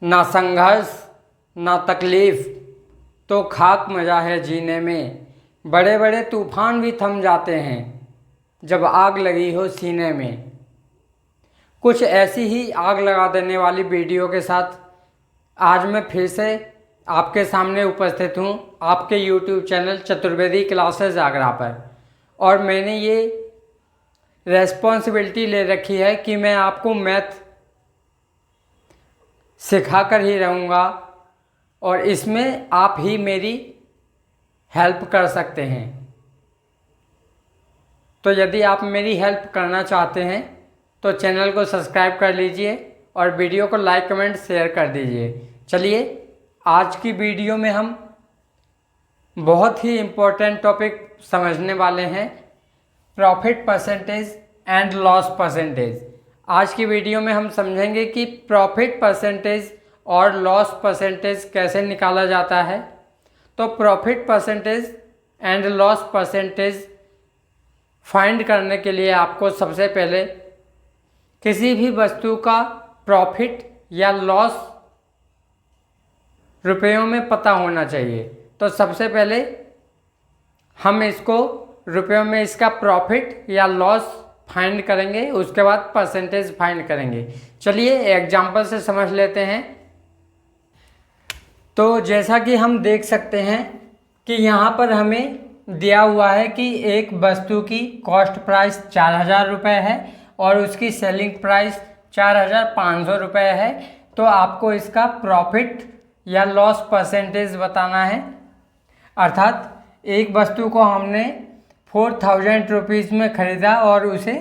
ना संघर्ष ना तकलीफ तो खाक मजा है जीने में। बड़े बड़े तूफान भी थम जाते हैं जब आग लगी हो सीने में। कुछ ऐसी ही आग लगा देने वाली वीडियो के साथ आज मैं फिर से आपके सामने उपस्थित हूँ आपके YouTube channel Chaturvedi classes Agra पर। और मैंने ये रेस्पॉन्सिबिलिटी ले रखी है कि मैं आपको मैथ सिखा कर ही रहूँगा और इसमें आप ही मेरी हेल्प कर सकते हैं। तो यदि आप मेरी हेल्प करना चाहते हैं तो चैनल को सब्सक्राइब कर लीजिए और वीडियो को लाइक कमेंट शेयर कर दीजिए। चलिए आज की वीडियो में हम बहुत ही इम्पोर्टेंट टॉपिक समझने वाले हैं, profit percentage and loss percentage. आज की वीडियो में हम समझेंगे कि प्रॉफिट परसेंटेज और लॉस परसेंटेज कैसे निकाला जाता है। तो profit percentage and loss percentage find करने के लिए आपको सबसे पहले किसी भी वस्तु का प्रॉफिट या लॉस रुपयों में पता होना चाहिए। तो सबसे पहले हम इसको रुपयों में इसका प्रॉफिट या लॉस फाइंड करेंगे, उसके बाद परसेंटेज फाइंड करेंगे। चलिए एग्जांपल से समझ लेते हैं। तो जैसा कि हम देख सकते हैं कि यहाँ पर हमें दिया हुआ है कि एक वस्तु की कॉस्ट प्राइस 4,000 रुपये है और उसकी सेलिंग प्राइस 4,500 रुपये है। तो आपको इसका प्रॉफिट या लॉस परसेंटेज बताना है। अर्थात एक वस्तु को हमने 4,000 रुपीज़ में ख़रीदा और उसे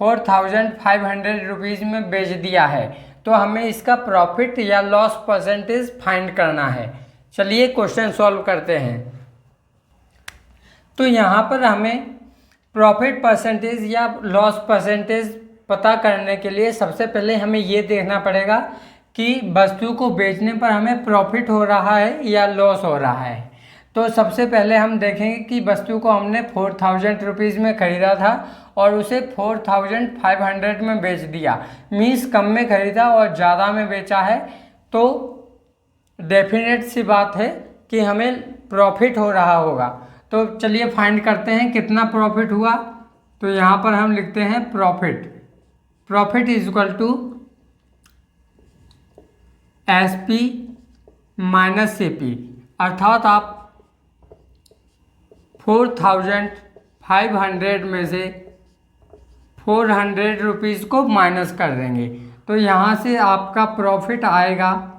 4,500 रुपीज़ में बेच दिया है। तो हमें इसका प्रॉफिट या लॉस परसेंटेज फाइंड करना है। चलिए क्वेश्चन सॉल्व करते हैं। तो यहाँ पर हमें प्रॉफिट परसेंटेज या लॉस परसेंटेज पता करने के लिए सबसे पहले हमें ये देखना पड़ेगा कि वस्तु को बेचने पर हमें प्रॉफिट हो रहा है या लॉस हो रहा है। तो सबसे पहले हम देखेंगे कि वस्तु को हमने 4,000 रुपीज़ में ख़रीदा था और उसे 4,500 में बेच दिया। मीन्स कम में ख़रीदा और ज़्यादा में बेचा है। तो डेफिनेट सी बात है कि हमें प्रॉफिट हो रहा होगा। तो चलिए फाइंड करते हैं कितना प्रॉफिट हुआ। तो यहाँ पर हम लिखते हैं profit is equal to SP minus CP। अर्थात आप 4,500 में से 400 रुपीज़ को माइनस कर देंगे। तो यहाँ से आपका प्रॉफिट आएगा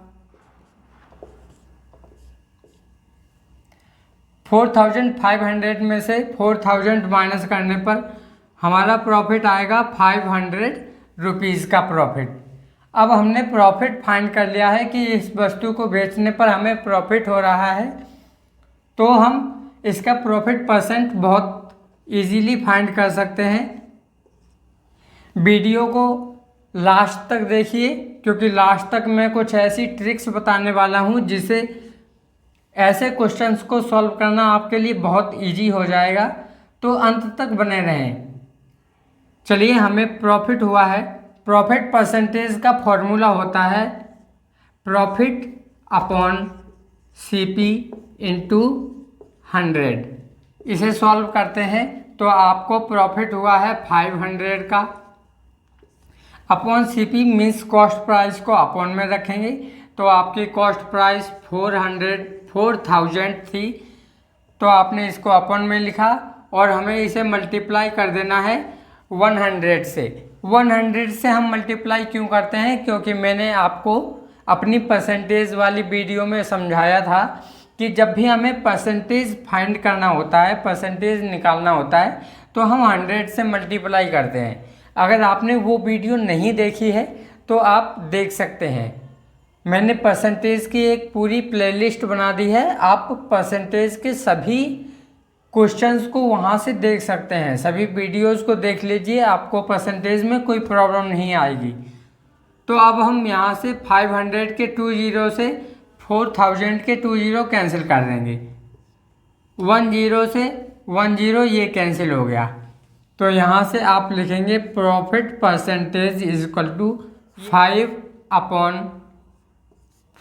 4,500 में से 4,000 माइनस करने पर हमारा प्रॉफिट आएगा 500 रुपीज़ का प्रॉफिट। अब हमने प्रॉफिट फाइंड कर लिया है कि इस वस्तु को बेचने पर हमें प्रॉफिट हो रहा है। तो हम इसका प्रॉफिट परसेंट बहुत इजीली फाइंड कर सकते हैं। वीडियो को लास्ट तक देखिए क्योंकि लास्ट तक मैं कुछ ऐसी ट्रिक्स बताने वाला हूं जिससे ऐसे क्वेश्चंस को सॉल्व करना आपके लिए बहुत इजी हो जाएगा। तो अंत तक बने रहें। चलिए हमें प्रॉफिट हुआ है। प्रॉफिट परसेंटेज का फॉर्मूला होता है प्रॉफिट अपॉन CP इंटू 100। इसे सॉल्व करते हैं तो आपको प्रॉफिट हुआ है 500 का। Upon CP means cost price को अपॉन में रखेंगे। तो आपकी कॉस्ट प्राइस 4,000 थी तो आपने इसको अपॉन में लिखा और हमें इसे मल्टीप्लाई कर देना है 100 से। 100 से हम मल्टीप्लाई क्यों करते हैं? क्योंकि मैंने आपको अपनी परसेंटेज वाली वीडियो में समझाया था कि जब भी हमें परसेंटेज फाइंड करना होता है, परसेंटेज निकालना होता है तो हम 100 से मल्टीप्लाई करते हैं। अगर आपने वो वीडियो नहीं देखी है तो आप देख सकते हैं। मैंने परसेंटेज की एक पूरी प्लेलिस्ट बना दी है। आप परसेंटेज के सभी क्वेश्चंस को वहाँ से देख सकते हैं। सभी वीडियोस को देख लीजिए, आपको परसेंटेज में कोई प्रॉब्लम नहीं आएगी। तो अब हम यहाँ से 500 के 2 जीरो से 4,000 के 2 जीरो कैंसिल कर देंगे। 1 जीरो से 1 जीरो ये कैंसिल हो गया। तो यहाँ से आप लिखेंगे profit percentage is equal to 5 upon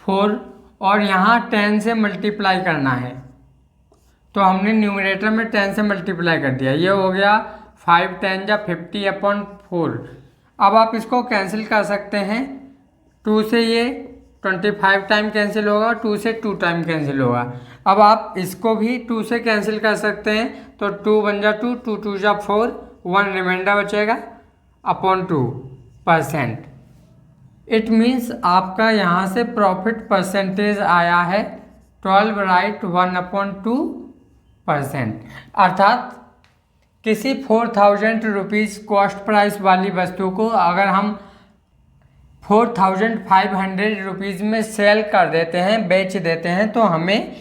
4 और यहाँ 10 से मल्टीप्लाई करना है, तो हमने न्यूमरेटर में 10 से मल्टीप्लाई कर दिया। ये हो गया 5 10 जा 50/4। अब आप इसको कैंसिल कर सकते हैं। 2 से ये 25 टाइम कैंसिल होगा, 2 से 2 टाइम कैंसिल होगा। अब आप इसको भी 2 से कैंसिल कर सकते हैं, तो 2 1 जा 2, 2 2 जा 4, 1 रिमाइंडर बचेगा अपॉन 2%। इट मीन्स आपका यहाँ से प्रॉफिट परसेंटेज आया है 12 राइट 1/2%। अर्थात किसी 4000 रुपीज़ कॉस्ट प्राइस वाली वस्तु को अगर हम 4500 रुपीज़ में सेल कर देते हैं, बेच देते हैं, तो हमें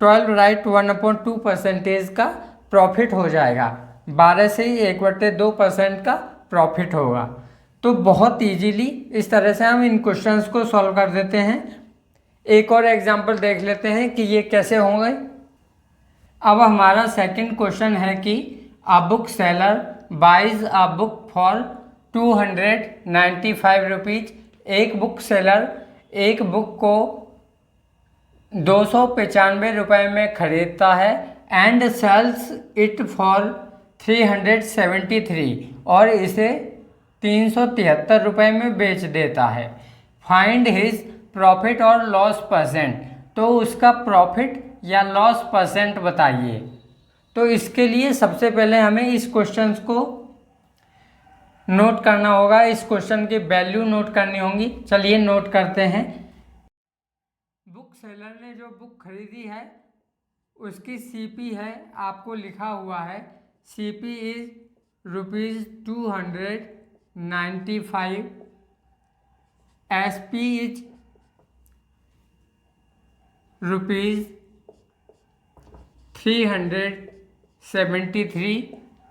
12 राइट 1/2% का प्रॉफिट हो जाएगा। 12 से ही 1/2% का प्रॉफिट होगा। तो बहुत इजीली इस तरह से हम इन क्वेश्चंस को सॉल्व कर देते हैं। एक और एग्जांपल देख लेते हैं कि ये कैसे होंगे। अब हमारा सेकंड क्वेश्चन है कि a book seller buys a book for 295 rupees. एक बुक सेलर एक बुक को 295 रुपये में खरीदता है एंड सेल्स इट फॉर 373 और इसे 373 रुपये में बेच देता है। फाइंड हिज प्रॉफिट और लॉस परसेंट। तो उसका प्रॉफिट या लॉस परसेंट बताइए। तो इसके लिए सबसे पहले हमें इस क्वेश्चन को नोट करना होगा, इस क्वेश्चन की वैल्यू नोट करनी होगी। चलिए नोट करते हैं। बुक सेलर ने जो बुक खरीदी है उसकी सीपी है, आपको लिखा हुआ है सीपी इज ₹295, एसपी इज ₹373।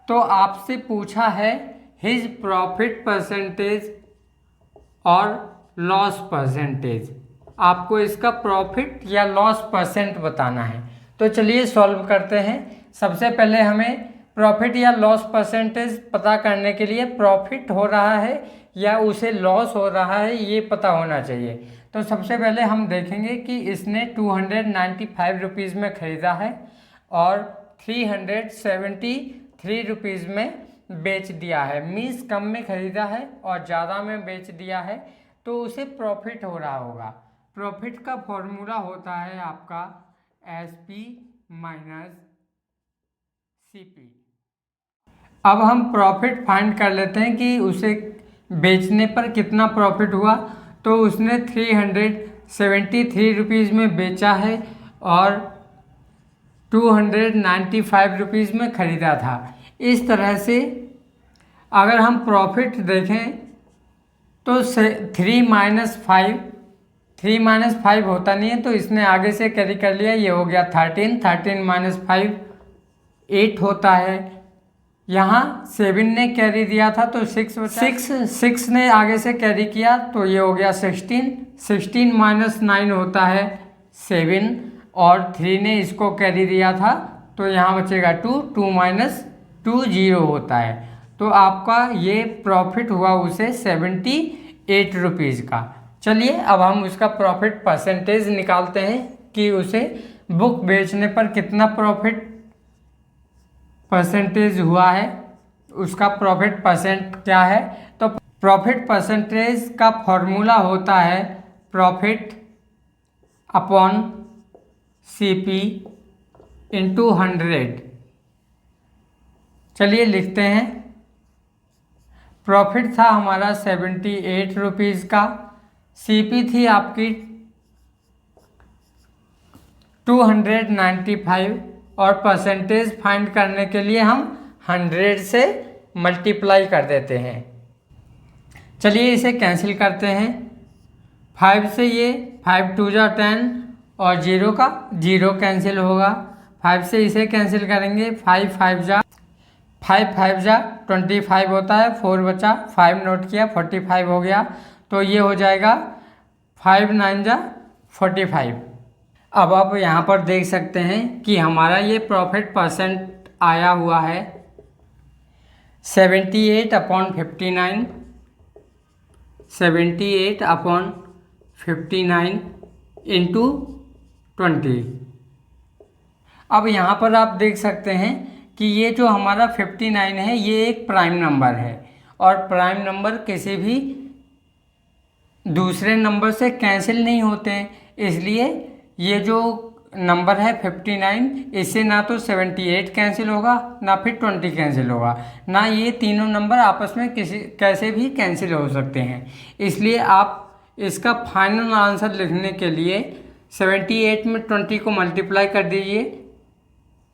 तो आपसे पूछा है हिज प्रॉफिट परसेंटेज और लॉस परसेंटेज। आपको इसका प्रॉफिट या लॉस परसेंट बताना है। तो चलिए सॉल्व करते हैं। सबसे पहले हमें प्रॉफिट या लॉस परसेंटेज पता करने के लिए प्रॉफिट हो रहा है या उसे लॉस हो रहा है ये पता होना चाहिए। तो सबसे पहले हम देखेंगे कि इसने 295 रुपीज़ में ख़रीदा है और 373 रुपीज़ में बेच दिया है। मीन्स कम में ख़रीदा है और ज़्यादा में बेच दिया है, तो उसे प्रॉफिट हो रहा होगा। प्रॉफिट का फॉर्मूला होता है आपका SP माइनस CP। अब हम प्रॉफिट फाइंड कर लेते हैं कि उसे बेचने पर कितना प्रॉफिट हुआ। तो उसने 373 रुपीज़ में बेचा है और 295 रुपीज़ में ख़रीदा था। इस तरह से अगर हम प्रॉफिट देखें तो 3 - 5 होता नहीं है, तो इसने आगे से कैरी कर लिया। ये हो गया 13 - 5 8 होता है। यहाँ 7 ने कैरी दिया था तो 6 ने आगे से कैरी किया, तो ये हो गया 16 - 9 होता है 7 और 3 ने इसको कैरी दिया था, तो यहाँ बचेगा 2 - 2 0 होता है। तो आपका ये प्रॉफिट हुआ उसे 78 रुपीज़ का। चलिए अब हम उसका प्रॉफिट परसेंटेज निकालते हैं कि उसे बुक बेचने पर कितना प्रॉफिट परसेंटेज हुआ है, उसका प्रॉफिट परसेंट क्या है। तो प्रॉफिट परसेंटेज का फॉर्मूला होता है प्रॉफिट अपॉन CP इंटू 100। चलिए लिखते हैं। प्रॉफिट था हमारा 78 रुपीज़ का, CP थी आपकी 295 और परसेंटेज फाइंड करने के लिए हम 100 से मल्टीप्लाई कर देते हैं। चलिए इसे कैंसिल करते हैं। 5 से ये 5 2 जा 10 और 0 का 0 कैंसिल होगा। 5 से इसे कैंसिल करेंगे। 5 5 जा 25 होता है। 4 बचा, 5 नोट किया, 45 हो गया। तो ये हो जाएगा 5 9 जा 45। अब आप यहाँ पर देख सकते हैं कि हमारा ये प्रॉफिट परसेंट आया हुआ है 78/59। इंटू 20। अब यहाँ पर आप देख सकते हैं कि ये जो हमारा 59 है ये एक प्राइम नंबर है और प्राइम नंबर किसी भी दूसरे नंबर से कैंसिल नहीं होते हैं, इसलिए ये जो नंबर है 59 इससे ना तो 78 कैंसिल होगा ना फिर 20 कैंसिल होगा, ना ये तीनों नंबर आपस में किसी कैसे भी कैंसिल हो सकते हैं। इसलिए आप इसका फाइनल आंसर लिखने के लिए 78 में 20 को मल्टीप्लाई कर दीजिए,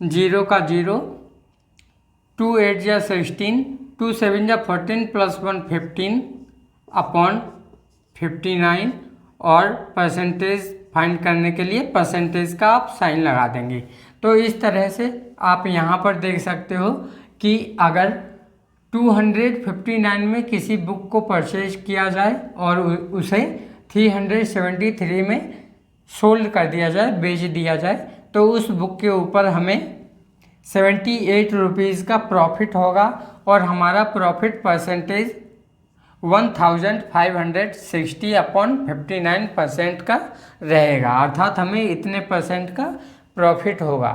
0 का 0, 2 8 या 16, 2 7 या 14 प्लस 1 15 अपॉन 59 और परसेंटेज फाइंड करने के लिए परसेंटेज का आप साइन लगा देंगे। तो इस तरह से आप यहाँ पर देख सकते हो कि अगर 259 में किसी बुक को परचेज किया जाए और उसे 373 में सोल्ड कर दिया जाए, बेच दिया जाए, तो उस बुक के ऊपर हमें 78 रुपीज़ का प्रॉफिट होगा और हमारा प्रॉफिट परसेंटेज 1560 अपॉन 59% का रहेगा, अर्थात हमें इतने परसेंट का प्रॉफिट होगा।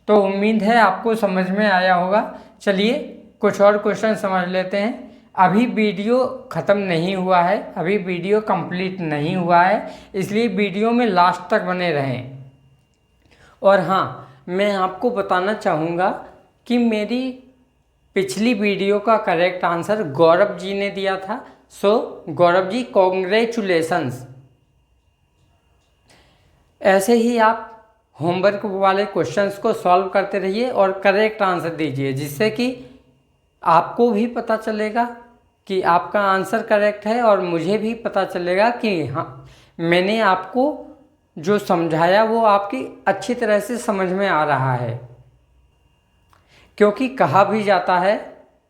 तो उम्मीद है आपको समझ में आया होगा। चलिए कुछ और क्वेश्चन समझ लेते हैं। अभी वीडियो ख़त्म नहीं हुआ है, अभी वीडियो कंप्लीट नहीं हुआ है, इसलिए वीडियो में लास्ट तक बने रहें। और हाँ, मैं आपको बताना चाहूँगा कि मेरी पिछली वीडियो का करेक्ट आंसर गौरव जी ने दिया था। सो गौरव जी, कॉन्ग्रेचुलेशंस। ऐसे ही आप होमवर्क वाले क्वेश्चंस को सॉल्व करते रहिए और करेक्ट आंसर दीजिए, जिससे कि आपको भी पता चलेगा कि आपका आंसर करेक्ट है और मुझे भी पता चलेगा कि हाँ, मैंने आपको जो समझाया वो आपकी अच्छी तरह से समझ में आ रहा है। क्योंकि कहा भी जाता है,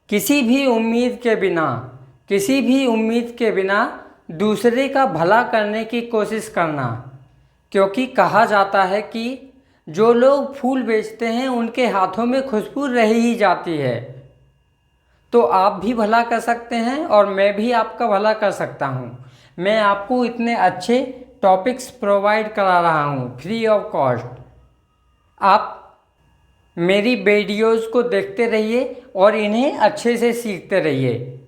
किसी भी उम्मीद के बिना दूसरे का भला करने की कोशिश करना। क्योंकि कहा जाता है कि जो लोग फूल बेचते हैं उनके हाथों में खुशबू रह ही जाती है। तो आप भी भला कर सकते हैं और मैं भी आपका भला कर सकता हूँ। मैं आपको इतने अच्छे टॉपिक्स प्रोवाइड करा रहा हूँ फ्री ऑफ कॉस्ट। आप मेरी वीडियोज़ को देखते रहिए और इन्हें अच्छे से सीखते रहिए,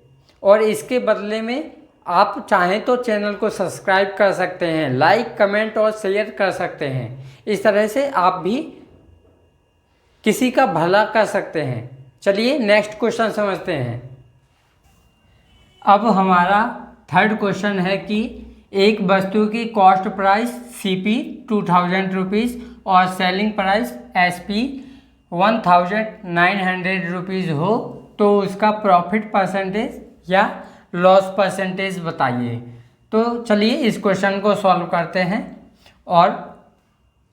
और इसके बदले में आप चाहें तो चैनल को सब्सक्राइब कर सकते हैं, लाइक कमेंट और शेयर कर सकते हैं। इस तरह से आप भी किसी का भला कर सकते हैं। चलिए नेक्स्ट क्वेश्चन समझते हैं। अब हमारा थर्ड क्वेश्चन है कि एक वस्तु की कॉस्ट प्राइस CP 2000 रुपीज़ और सेलिंग प्राइस SP 1900 रुपीज़ हो तो उसका प्रॉफिट परसेंटेज या लॉस परसेंटेज बताइए। तो चलिए इस क्वेश्चन को सॉल्व करते हैं और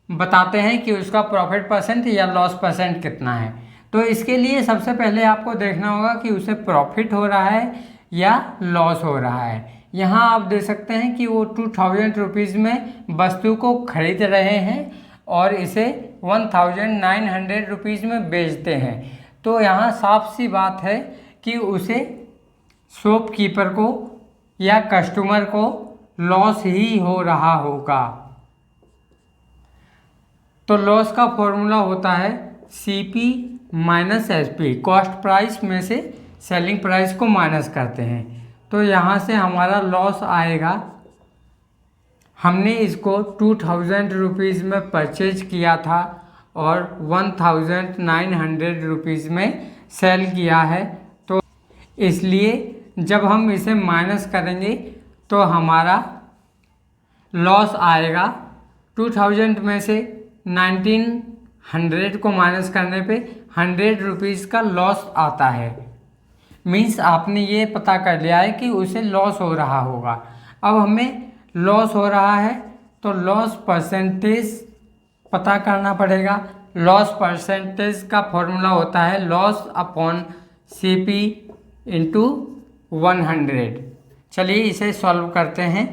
बताते हैं कि उसका प्रॉफिट परसेंट या लॉस परसेंट कितना है। तो इसके लिए सबसे पहले आपको देखना होगा कि उसे प्रॉफिट हो रहा है या लॉस हो रहा है। यहाँ आप देख सकते हैं कि वो 2000 रुपीज़ में वस्तु को खरीद रहे हैं और इसे 1900 रुपीज़ में बेचते हैं। तो यहाँ साफ सी बात है कि उसे शॉपकीपर को या कस्टमर को लॉस ही हो रहा होगा। तो लॉस का फॉर्मूला होता है CP minus SP, cost price में से सेलिंग प्राइस को माइनस करते हैं। तो यहाँ से हमारा लॉस आएगा, हमने इसको 2000 रुपीज़ में परचेज किया था और 1900 रुपीज़ में सेल किया है। तो इसलिए जब हम इसे माइनस करेंगे तो हमारा लॉस आएगा। 2000 में से 1900 को माइनस करने पे 100 रुपीज़ का लॉस आता है। मीन्स आपने ये पता कर लिया है कि उसे लॉस हो रहा होगा। अब हमें लॉस हो रहा है तो लॉस परसेंटेज पता करना पड़ेगा। लॉस परसेंटेज का फॉर्मूला होता है लॉस अपॉन CP इंटू 100। चलिए इसे सॉल्व करते हैं।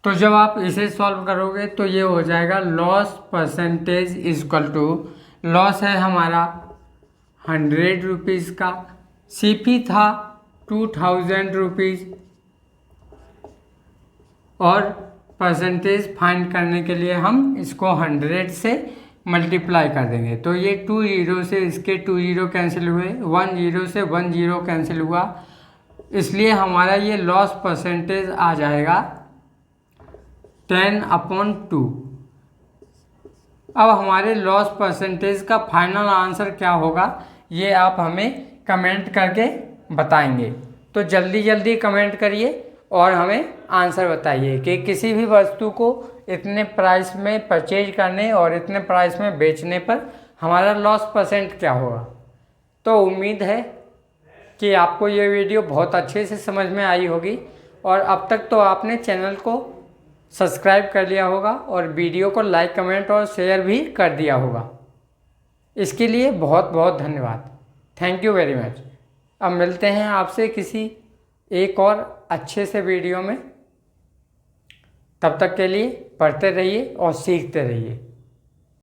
तो जब आप इसे सॉल्व करोगे तो ये हो जाएगा loss percentage equal to, loss है हमारा 100 रुपीज़ का, CP था 2000 रुपीज़ और परसेंटेज फाइंड करने के लिए हम इसको 100 से मल्टीप्लाई कर देंगे। तो ये 2 जीरो से इसके 2 जीरो कैंसिल हुए, 1 जीरो से 1 जीरो कैंसिल हुआ, इसलिए हमारा ये लॉस परसेंटेज आ जाएगा 10/2। अब हमारे लॉस परसेंटेज का फाइनल आंसर क्या होगा ये आप हमें कमेंट करके बताएंगे। तो जल्दी जल्दी कमेंट करिए और हमें आंसर बताइए कि किसी भी वस्तु को इतने प्राइस में परचेज करने और इतने प्राइस में बेचने पर हमारा लॉस परसेंट क्या होगा। तो उम्मीद है कि आपको ये वीडियो बहुत अच्छे से समझ में आई होगी और अब तक तो आपने चैनल को सब्सक्राइब कर लिया होगा और वीडियो को लाइक, कमेंट और शेयर भी कर दिया होगा। इसके लिए बहुत बहुत धन्यवाद। Thank you very much. अब मिलते हैं आपसे किसी एक और अच्छे से वीडियो में। तब तक के लिए पढ़ते रहिए और सीखते रहिए।